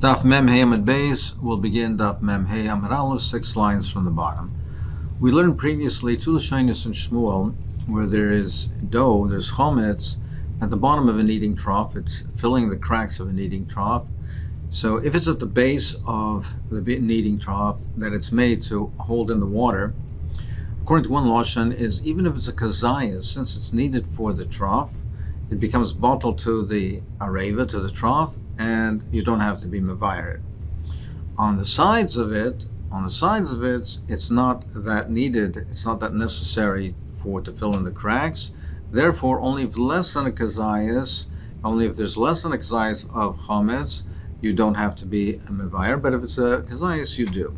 Daf Mem Hey Amud Beis will begin Daf Mem Hey Amud Aleph, 6 lines from the bottom. We learned previously two Lashonos in Shmuel where there is dough, there's chometz at the bottom of a kneading trough. It's filling the cracks of a kneading trough. So if it's at the base of the kneading trough that it's made to hold in the water, according to one Lashon, is even if it's a kazayas, since it's needed for the trough, it becomes bottled to the areva, to the trough, and you don't have to be mevayer it. On the sides of it, it's not that needed, it's not that necessary to fill in the cracks. Therefore, only if less than a kazayas, only if there's less than a kazayas of chometz, you don't have to be a mevayer, but if it's a kazayas, you do.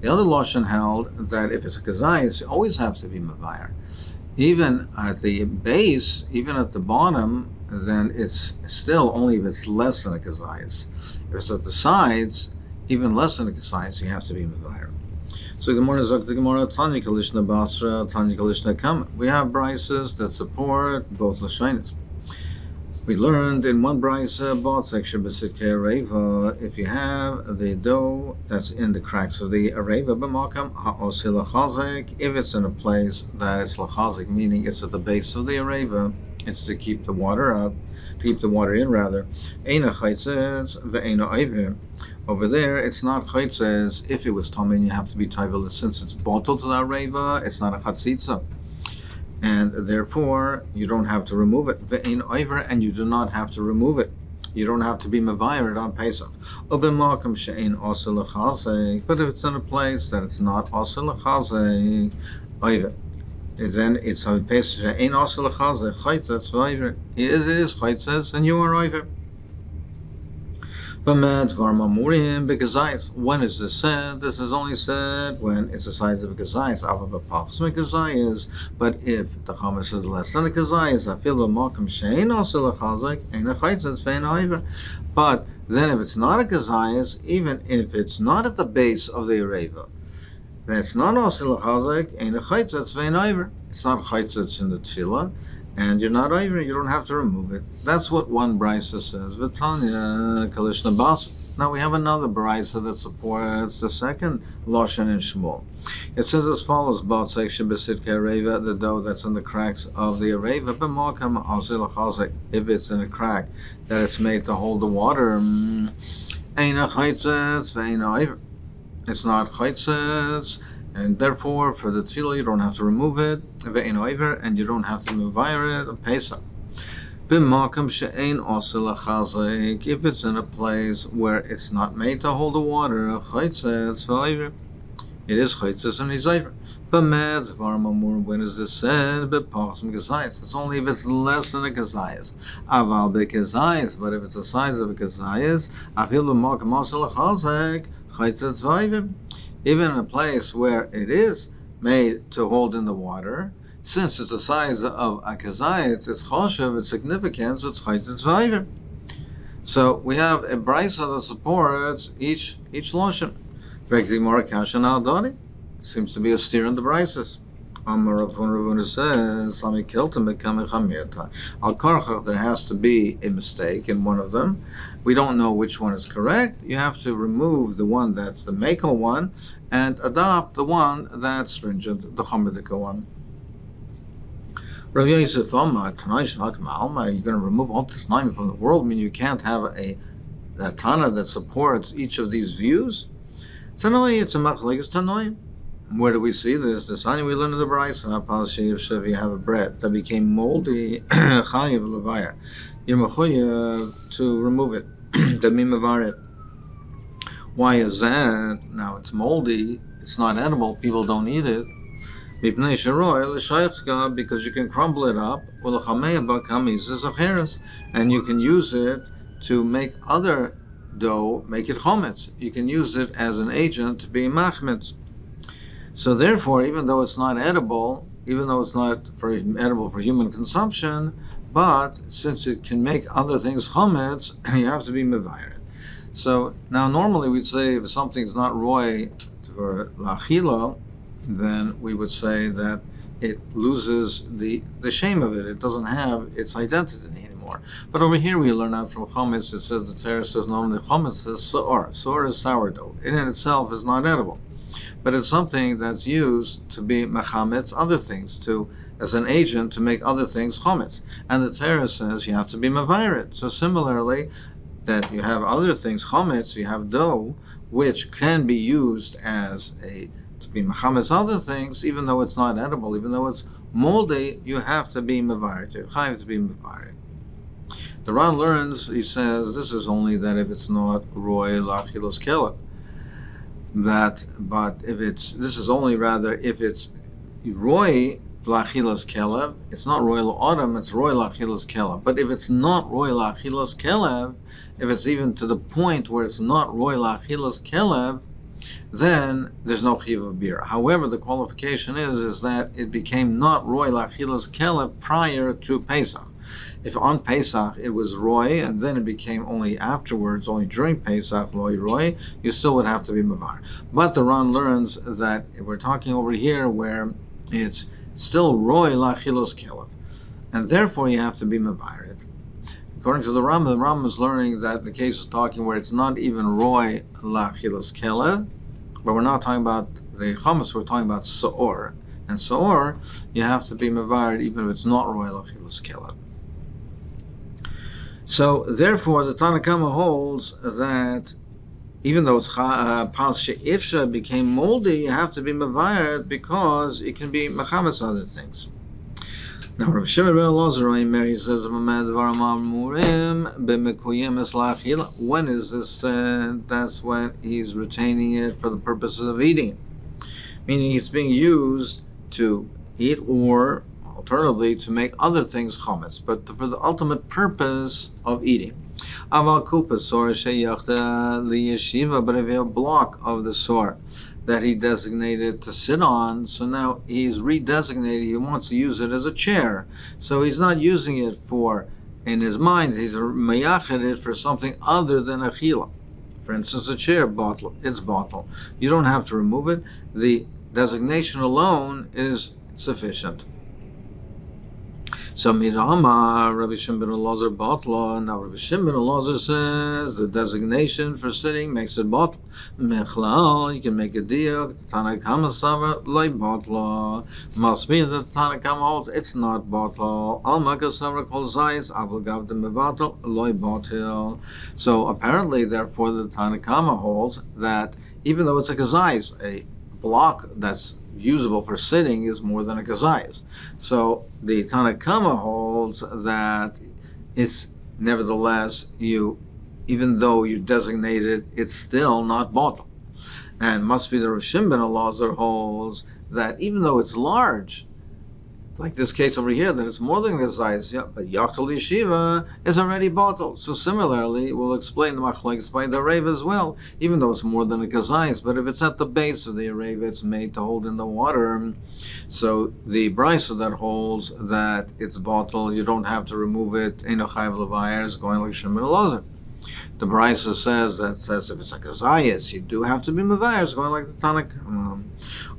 The other Lashon held that if it's a kazayas, you always have to be mevayer. Even at the base, even at the bottom, then it's still only if it's less than a kazayas. If it's at the sides, even less than a kazayas, you have to be mevayer. So the Gemara Zok, the Gemara Tanya Kalishna Basra, Tanya Kalishna Kam. We have brises that support both Lashonos. We learned in one brisa, bot section Besitke Areva, if you have the dough that's in the cracks of the Areva, b'makam ha'osi lachazik, if it's in a place that it's lachazik, meaning it's at the base of the Areva, it's to keep the water up, to keep the water in rather. Eina chaitzes ve'eina oiver. Over there, it's not chaitzes. If it was tamei, you have to be tayvel. Since it's bottled to the Areva, it's not a chatzitza, and therefore you don't have to remove it. Ve'ein oiver, and you do not have to remove it. You don't have to be mevayer on Pesach. U'b'makam she'ein osel l'chazek. But if it's in a place that it's not osel l'chazek, oiver, then it's on Pesach she'ein osel l'chazek. Chaitzes v'oiver. It is chaitzes, and you are oiver. When is this said? This is only said when it's the size of a kazayas. But if the chametz is less than a kazayas, I feel b'makam she'ein osel l'chazek, ein a chaitzes ve'ein oiver. But then if it's not a kazayas, even if it's not at the base of the areva, then it's not osel l'chazek, ein a chaitzes ve'ein oiver. It's not chaitzes in the tefillah, and you're not over, you don't have to remove it. That's what one brisa says. V'tanya kalishna bas. Now we have another brisa that supports the second Lashon in Shmuel. It says as follows: Bot section besitke areva, the dough that's in the cracks of the areva, b'makam osel l'chazek. If it's in a crack that it's made to hold the water, eina chaitzes ve'eina oiver. It's not chaitzes, and therefore, for the tefillah, you don't have to remove it, and you don't have to mevayer it on Pesach. B'makam she'ein osel l'chazek. If it's in a place where it's not made to hold the water, chaitzes v'oiver. It is chaitzes and it's oiver. B'med v'armamur. When is this said? B'pachas m'kazayas. It's only if it's less than a kazayas. Aval b'kazayas. But if it's the size of a kazayas, afil b'makam osel l'chazek, chaitzes v'oiver. Even in a place where it is made to hold in the water, since it's the size of a kazayas, it's choshev, its significance, it's chaitzes v'oiver. So we have a brisa that supports each Lashon. Seems to be a steer in the brises. Ravuna says, Al Karchach, there has to be a mistake in one of them. We don't know which one is correct. You have to remove the one that's the makel one and adopt the one that's stringent, the chomedika one. Rav Yosef, are you going to remove all this time from the world? I mean, you can't have a Tana that supports each of these views? Tanoi, it's a machlekes Tanoi. Where do we see this? The sign we learn in the brisa, if you have a bread that became moldy, chayiv levayer, you're mechuyev to remove it, to be mevayer it. Why is that? Now it's moldy, it's not edible, people don't eat it. Because you can crumble it up, and you can use it to make other dough, make it chometz. You can use it as an agent to be machmetz. So therefore, even though it's not edible, even though it's not edible for human consumption, but since it can make other things chometz, you have to be mevayer. So now normally we'd say if something's not roy for lachila, then we would say that it loses the shame of it. It doesn't have its identity anymore. more. But over here we learn out from chometz. It says the Torah says not only chometz, it says soor. Soor is sourdough. It in itself is not edible, but it's something that's used to be mechametz other things, as an agent to make other things chometz. And the Torah says you have to be mavairet. So similarly, that you have other things chometz, you have dough, which can be used to be mechametz other things, even though it's not edible, even though it's moldy, you have to be mavairet. You have to be mavairet. The Ran learns, he says, this is only that if it's not roy lachilos kela. But this is only rather if it's roy lachilos kelev, it's not roy la'adam, it's roy lachilos kelev. But if it's not roy lachilos kelev, if it's even to the point where it's not roy lachilos kelev, then there's no chiv of beer. However, the qualification is that it became not roy lachilos kelev prior to Pesach. If on Pesach it was roy, and then it became only afterwards, only during Pesach, loy roy, you still would have to be mavar. But the Ran learns that we're talking over here where it's still roy lachilos kelev, and therefore you have to be mavaret. According to the Ram is learning that the case is talking where it's not even roy lachilos kelev, but we're not talking about the chametz, we're talking about soor. And soor, you have to be mavaret even if it's not roy lachilos kelev. So therefore, the Tanna Kama holds that even though it's pas she'ifsha became moldy, you have to be mavaret because it can be mechametz other things. Now, Rabbi Shimon ben Elazar, Mary says, when is this said? That's when he's retaining it for the purposes of eating. Meaning it's being used to eat or alternatively to make other things chometz, but for the ultimate purpose of eating. Aval kupa sor sheyachta liyeshiva, but if you have a block of the sor that he designated to sit on, so now he's redesignated, he wants to use it as a chair. So he's not using it in his mind, he's meyached it for something other than achila. For instance, a chair bottle, it's bottle. You don't have to remove it. The designation alone is sufficient. So Mirama, Rabbi Shimon ben Elazar batla. Now Rabbi Shimon ben Elazar says the designation for sitting makes it bottle. Mechlal, you can make a diak. Tanna Kama Sava loy batla. Must mean that Tanna Kama holds it's not bottle. Al Maka Sava kol zayis avol gav de mevatel loy bottle. So apparently, therefore, the Tanna Kama holds that even though it's a kazayis, a block that's usable for sitting is more than a kazayas. So the Tanna Kama holds that it's nevertheless even though you designate it, it's still not bottle. And must be the Rav Shimon ben Elazar holds that even though it's large, like this case over here, that it's more than a kazayas, but Yachtal Yeshiva is already bottled. So similarly, we'll explain the machlokes by the areva as well, even though it's more than a kazayas, but if it's at the base of the areva, it's made to hold in the water. So the brisa that holds that it's bottled, you don't have to remove it, Eino Chayv Levayir, is going like Shimon ben Elazar. The brisa says if it's a kazayas, you do have to be mavayir. It's going like the Tanna Kama.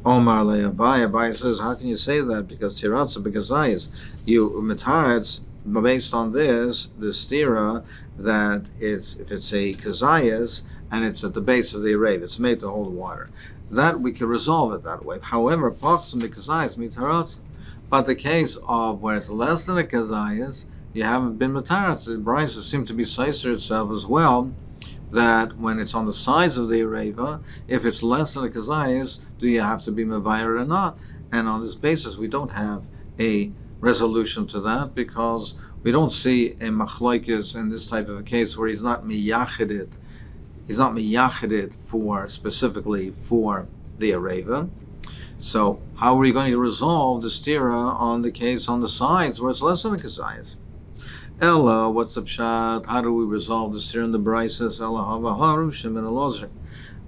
Omar le'Abai. Abai says, how can you say that? Because tiratza bekazayas, you mitaretz based on this stira that if it's a kazayas and it's at the base of the areva, it's made to hold water. That we can resolve it that way. However, pachsim bekazayas mitaretz. But the case of where it's less than a kazayas, you haven't been mataretz. The brisa seem to be seiser itself as well, that when it's on the sides of the areva, if it's less than a kazayas, do you have to be mavayir or not? And on this basis, we don't have a resolution to that because we don't see a machlokes in this type of a case where he's not miyacheded. He's not miyacheded specifically for the areva. So how are we going to resolve the stira on the case on the sides where it's less than a kazayas? Ella, what's the pshat? How do we resolve the stira in the brises? Ella havaharu Shimon Elazar.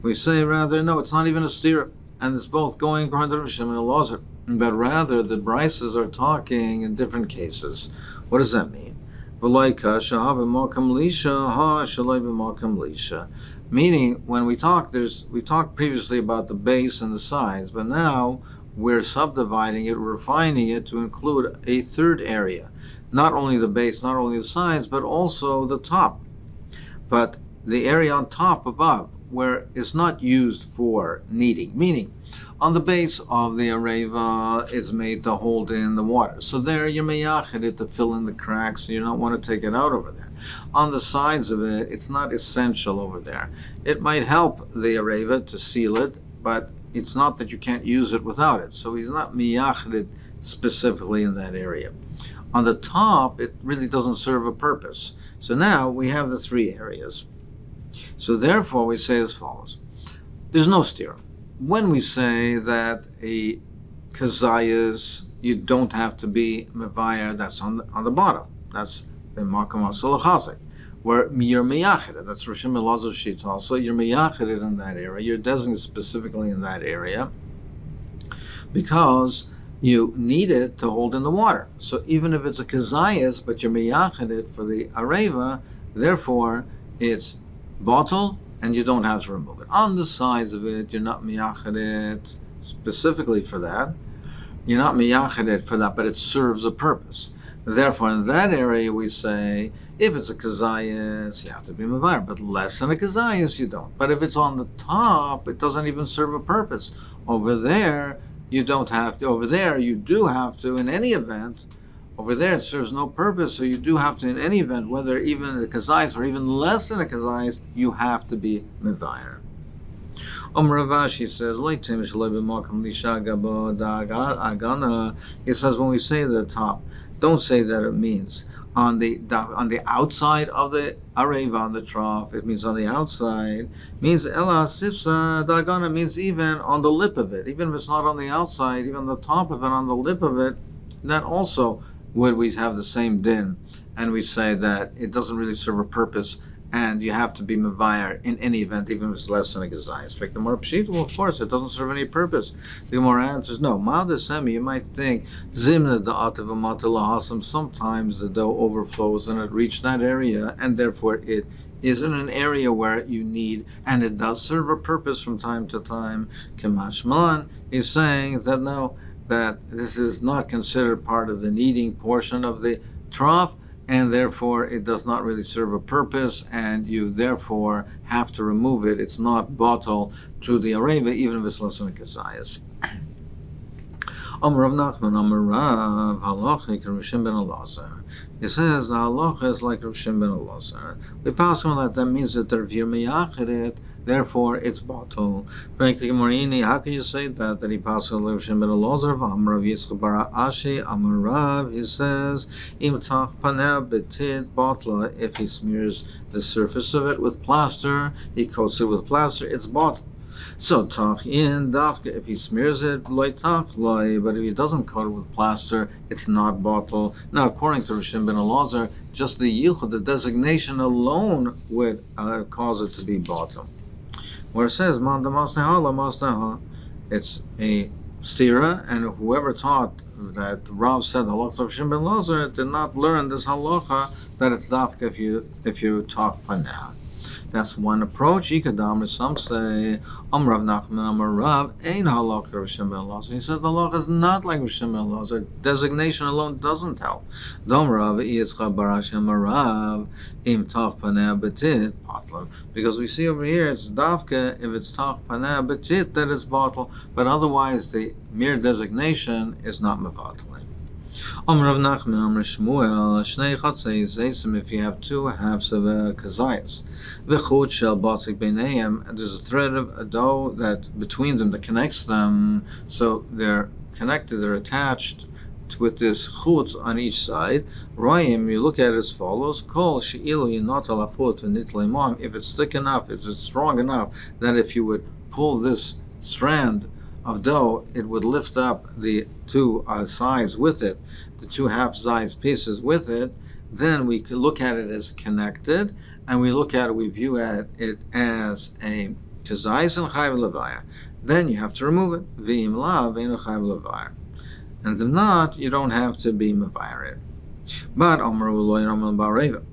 We say rather, no, it's not even a stira, and it's both going according to Shimon Elazar. But rather, the brises are talking in different cases. What does that mean? Meaning, when we talked previously about the base and the sides, but now we're subdividing it, refining it to include a third area. Not only the base, not only the sides, but also the top. But the area on top, above, where it's not used for kneading, meaning on the base of the areva is made to hold in the water. So there you're meyached it to fill in the cracks, so you don't want to take it out over there. On the sides of it, it's not essential over there. It might help the areva to seal it, but it's not that you can't use it without it. So he's not meyached it specifically in that area. On the top, it really doesn't serve a purpose. So now we have the three areas. So therefore we say as follows. There's no stira. When we say that a kazayas, you don't have to be mevayar, that's on the bottom. That's the makam asul chazik. Where you're meyached, that's Rishim Elazar sheet also. You're meyached in that area. You're designated specifically in that area because you need it to hold in the water. So even if it's a kazayas, but you're meyached it for the areva, therefore it's bottle, and you don't have to remove it. On the sides of it, you're not meyached it specifically for that. You're not meyached it for that, but it serves a purpose. Therefore, in that area, we say, if it's a kazayas, you have to be mevayer, but less than a kazayas, you don't. But if it's on the top, it doesn't even serve a purpose. Over there, you don't have to. Over there, you do have to, in any event. Over there, it serves no purpose, so you do have to, in any event, whether even a kazayas or even less than a kazayas, you have to be mevayer. Ravashi says, he says, when we say the top, don't say that it means on the outside of the areva, on the trough. It means on the outside. Means ela sifsa dagana means even on the lip of it. Even if it's not on the outside, even the top of it, on the lip of it, that also would we have the same din, and we say that it doesn't really serve a purpose, and you have to be mevayer in any event, even if it's less than a gazayas. The Gemara pshita, well, of course, it doesn't serve any purpose. The Gemara answers, no. Ma'adasemi, you might think zimna da'atav amatala. Sometimes the dough overflows and it reached that area, and therefore it is in an area where you need, and it does serve a purpose from time to time. Kemashmalan is saying that no, that this is not considered part of the kneading portion of the trough, and therefore it does not really serve a purpose, and you therefore have to remove it. It's not bottle to the areva, even if it's less than a kazayas. Rav Nachman, Rav Halacha, Rishim ben Elazar. It says the halacha is like Rishim ben Elazar. We pass on that means that they're meyached, therefore it's bottle. Frankly, Morini, how can you say that he passes on Rishim ben Elazar? Amrav Yitzchak bar Ashi, Amarav, he says, Im tach paneh betit botla, if he smears the surface of it with plaster, he coats it with plaster, it's bottle. So tach in dafka, if he smears it loy tach loy, but if he doesn't coat it with plaster, it's not bottle. Now, according to Rishim ben Elazar, just the yichud, the designation alone, would cause it to be bottle. Where it says man damasneha la masneha, it's a stira, and whoever taught that Rav said halacha of Rishim ben Elazar did not learn this halacha that it's dafka if you talk paneha. That's one approach. Ikadam, some say, Rav Nachman, Rav, ain't halacha Rishim ben Elazar. He said the halacha is not like Rishim ben Elazar. Designation alone doesn't help. Dom Rav, Yitzchak Barashi, Rav, Im Tach Paneh Betit, Bottle. Because we see over here, it's Davka, if it's Tach Paneh Betit, that it's bottle. But otherwise, the mere designation is not mevatling. Rav Nachman, Shmuel, Shnei Chatzei Zeisim, if you have two halves of a kazayas. V'chut shel batzik beinayim, there's a thread of a dough that between them that connects them, so they're connected, they're attached with this chut on each side. Royim, you look at it as follows: Kol she'ilu yinot al chut v'nitl imam. If it's thick enough, if it's strong enough, that if you would pull this strand of dough, it would lift up the two sides with it, the two half-size pieces with it. Then we could look at it as connected, and we view it as a kazayis and chayv levaya. Then you have to remove it. V'im lav einu chayv levaya. And if not, you don't have to be mevayer it. But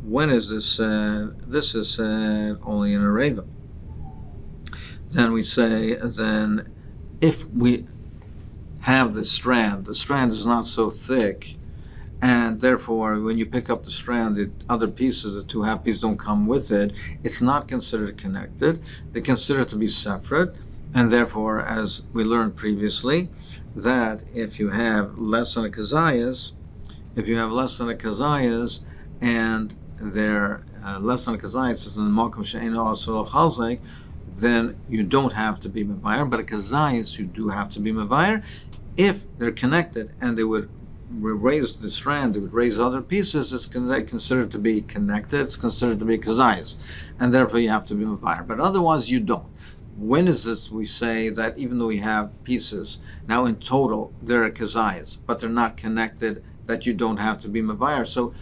when is this said? This is said only in a reva. Then we say, if we have the strand is not so thick, and therefore when you pick up the strand, the other pieces, the two half pieces, don't come with it. It's not considered connected. They consider it to be separate, and therefore, as we learned previously, that if you have less than a kazayas, and they're less than a kazayas is in the makom she'eino asur l'chalzek, then you don't have to be mevayer. But a kazayas, you do have to be mevayer if they're connected, and they would raise the strand, they would raise other pieces. It's considered to be connected. It's considered to be kazayas, and therefore you have to be mevayer. But otherwise, you don't. When is this we say that even though we have pieces, now in total they're kazayas, but they're not connected, that you don't have to be mevayer? So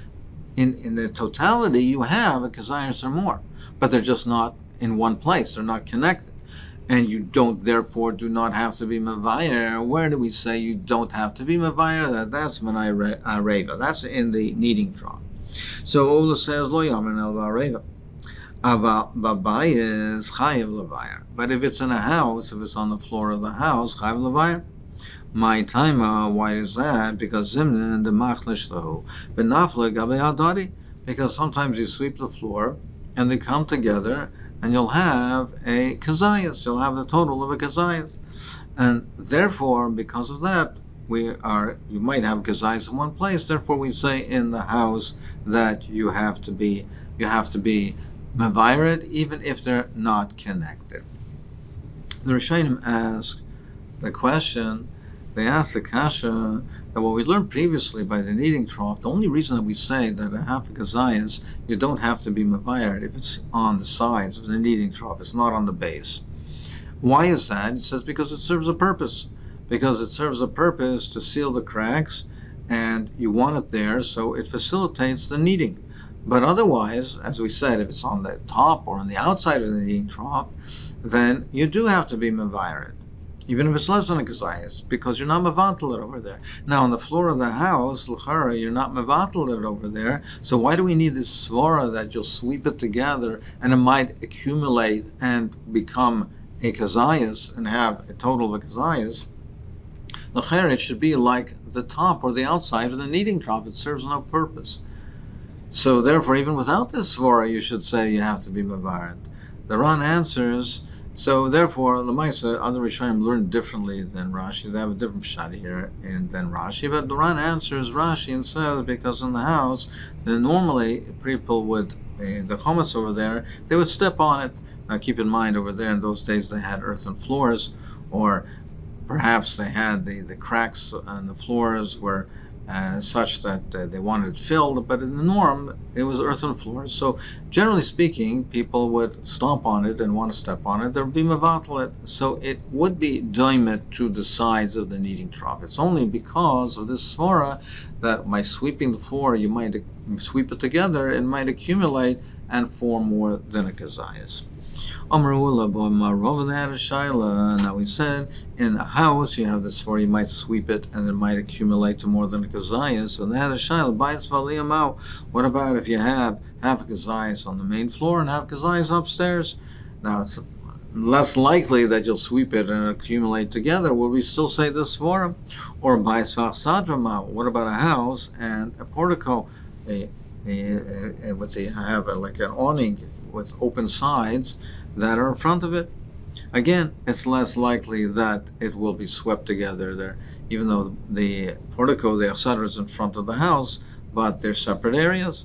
in the totality, you have a kazayas or more, but they're just not in one place. They're not connected. And you don't, therefore, do not have to be mevayer. Where do we say you don't have to be mevayer? That's menai areva. That's in the kneading trough. So Ola says lo yamin el areva. Ava babayis chayiv levayer. But if it's in a house, if it's on the floor of the house, chayiv levayer. My timer, why is that? Because zimnin the machlish lahu, but nafle gabe adari. Because sometimes you sweep the floor and they come together, and you'll have a kazayas. You'll have the total of a kazayas, and therefore, because of that, you might have kazayas in one place. Therefore, we say in the house that you have to be mevayer, even if they're not connected. The Rishonim ask the question. They ask the kasha that what we learned previously by the kneading trough, the only reason that we say that a half a kazayas, you don't have to be mevayer if it's on the sides of the kneading trough, it's not on the base. Why is that? It says because it serves a purpose. Because it serves a purpose to seal the cracks, and you want it there, so it facilitates the kneading. But otherwise, as we said, if it's on the top or on the outside of the kneading trough, then you do have to be mevayer, even if it's less than a kazayas, because you're not mevatel it over there. Now, on the floor of the house, l'chara, you're not mevatel it over there, so why do we need this svara that you'll sweep it together and it might accumulate and become a kazayas and have a total of a kazayas? L'chara, it should be like the top or the outside of the kneading trough. It serves no purpose. So therefore, even without this svara, you should say you have to be mevayer. The Ran answers, so therefore, Lamaisa, other Rishonim learn differently than Rashi. They have a different pshat here than Rashi. But the Ran answers Rashi and says, because in the house, then normally people would, the chometz over there, they would step on it. Now keep in mind, over there in those days they had earthen floors, or perhaps they had the cracks on the floors were such that they wanted it filled, but in the norm, it was earthen floors. So generally speaking, people would stomp on it and want to step on it. There would be mevatel it. So it would be doimet to the sides of the kneading trough. It's only because of this svara that by sweeping the floor, you might sweep it together, it might accumulate and form more than a kazayas. Now we said in a house you have this svara, you might sweep it and it might accumulate to more than a kazayas. So they had a shayla, what about if you have half a kazayas on the main floor and half a kazayas upstairs? Now it's less likely that you'll sweep it and accumulate together. Will we still say this svara? Or what about a house and a portico? Like an awning with open sides that are in front of it. Again, it's less likely that it will be swept together there, even though the portico, the Hofstedter, is in front of the house, but they're separate areas.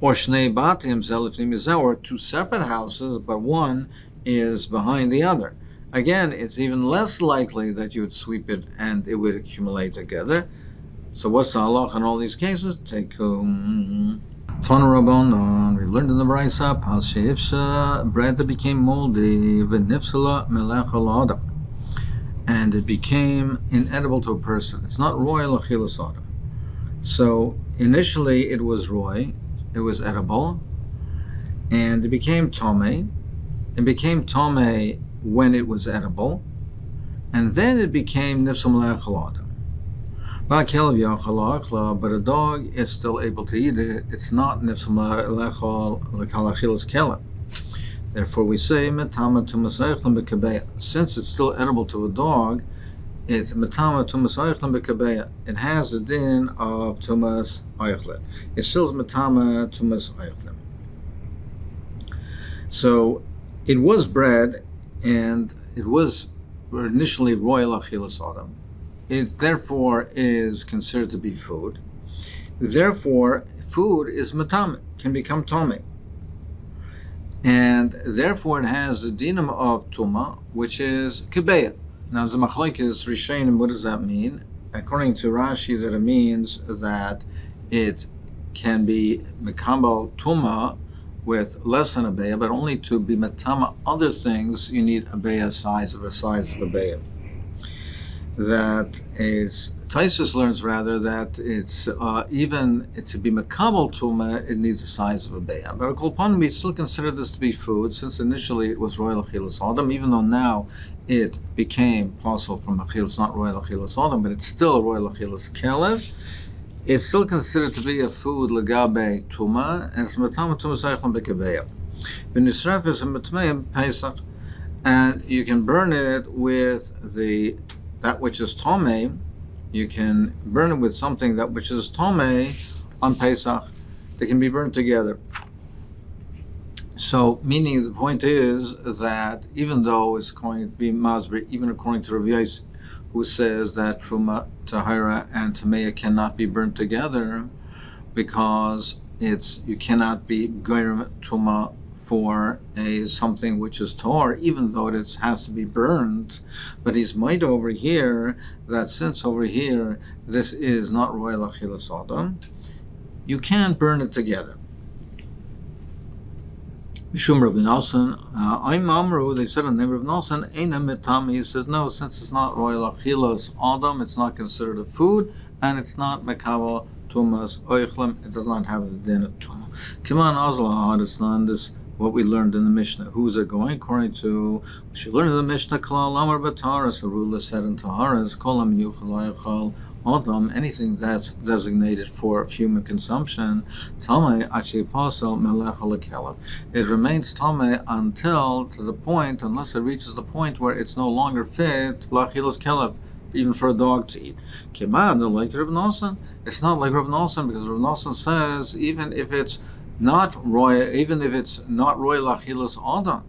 Or shnei batim zelifnim yizeh, or two separate houses, but one is behind the other. Again, it's even less likely that you would sweep it and it would accumulate together. So what's the halach in all these cases? Take Tana Rabbanon, we learned in the Brisa, Pas she'ifsha, bread that became moldy, v'nifsala melech al-adam, and it became inedible to a person. It's not royal achilas adam. So initially it was roy, it was edible, and it became tomei. It became tomei when it was edible, and then it became nifsal melech al-adam. But a dog is still able to eat it. It's not nifsal melech al-achilas kela. Therefore we say, since it's still edible to a dog, it's matama tumas oichlin bekabeya. It has the din of tumas oichlin. It still is matama tumas oichlin. So it was bread, and it was initially royal achilas adam. It therefore is considered to be food. Therefore, food is matame, can become tome. And therefore it has the dinam of tuma, which is kibeya. Now the machlokes rishonim, what does that mean? According to Rashi, that it means that it can be mekabel tuma with less than a beya, but only to be matama other things you need a beya size of a beya. That is, Taisus learns rather that it's even to be makabel tuma, it needs the size of a beya. But Kolpan, we still consider this to be food, since initially it was royal achilas adam, even though now it became possible from achilas, not royal achilas adam, but it's still a royal achilas kelev. It's still considered to be a food legabe tuma, and it's matama tuma zeichon bekebeya. V'nisraf is a matmeim pesach, and you can burn it with that which is tome. You can burn it with something that which is tome on Pesach. They can be burned together. So, meaning the point is that even though it's going to be masber, even according to Rav Yossi, who says that truma, tahira, and tameya cannot be burned together, because you cannot be goyim truma for something which is tor, even though it has to be burned. But he's made over here that since over here this is not royal achilas adam, you can burn it together. Mishum Rav Nosson, I'm Amru, they said in the name of Nosson, Eina mitami. He says no, since it's not royal achilas adam, it's not considered a food, and it's not mekabel tumas oichlem, it does not have the din of tuma. Kiman azla it's not this what we learned in the Mishnah. Who's it going? According to what you learned in the Mishnah, Klal Amar Bataras, a rule is said in Taharas, Kolam Yuchal Yachal Adam, anything that's designated for human consumption, Tame Achi Pasal Melech Alekela. It remains Tame until to the point, unless it reaches the point where it's no longer fit, Lachilas Kelev, even for a dog to eat. Kimad, like Rav Nosson. It's not like Rav Nosson, because Rav Nosson says even if it's not royal, even if it's not royal achilas adam,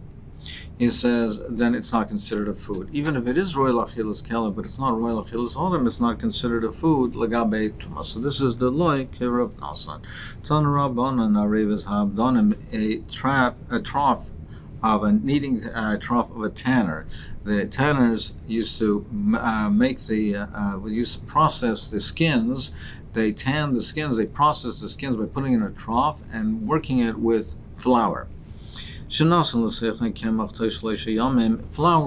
he says then it's not considered a food. Even if it is royal achilas kela, but it's not royal achilas adam, it's not considered a food legabe tuma. So this is the like Rav Nosson. Tan Rabbanan Arevis Habdanim, a trough of a kneading trough of a tanner. The tanners used to used to process the skins. They tan the skins, they process the skins by putting in a trough and working it with flour. Flour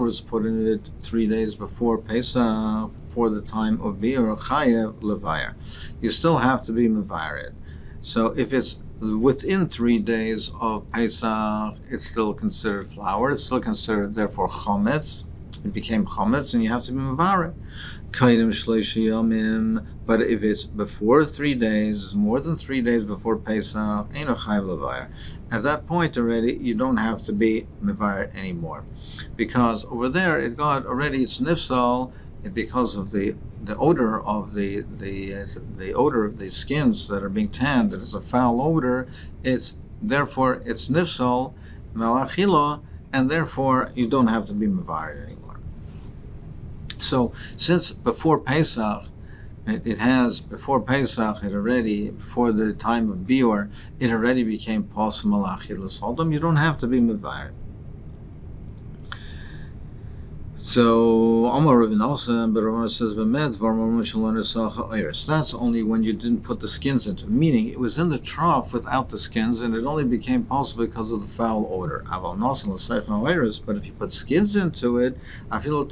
is put in it 3 days before Pesach, for the time of Biur Chayev Levayar. You still have to be Mevared. So if it's within 3 days of Pesach, it's still considered flour. It's still considered, therefore, chometz. It became chometz, and you have to be Mevared. But if it's before 3 days, more than 3 days before Pesach, at that point already you don't have to be mevayer anymore, because over there it got already its nifsal, because of the odor of the odor of the skins that are being tanned. It is a foul odor. It's nifsal malachila, and therefore you don't have to be mevayer anymore. So since before Pesach, before Pesach, before the time of Biur, it already became possible achilas adam. You don't have to be mevayer. So Amar Rav Nosson, but Rav says that's only when you didn't put the skins into, meaning it was in the trough without the skins, and it only became possible because of the foul odor. But if you put skins into it, even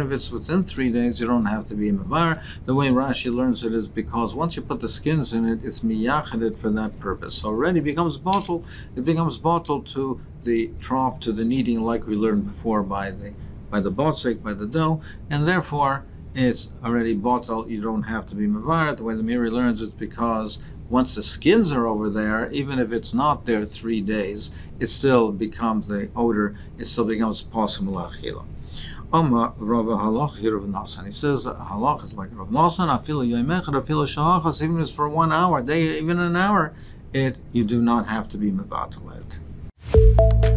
if it's within 3 days, you don't have to be mevayer. The way Rashi learns it is because once you put the skins in it, it's miyachaded for that purpose. So already becomes bottled. It becomes bottled to the trough, to the kneading, like we learned before by the botzek, by the dough, and therefore it's already bottled. You don't have to be mevayer. The way the Miri learns it's because once the skins are over there, even if it's not there 3 days, it still becomes the odor. It still becomes possible achila. Omar Rav Halach Rav Nasan. He says halach is like Rav Nasan. Afilu yoymechad, afilu shahachas. Even if it's for 1 hour, even an hour, you do not have to be mevatel it.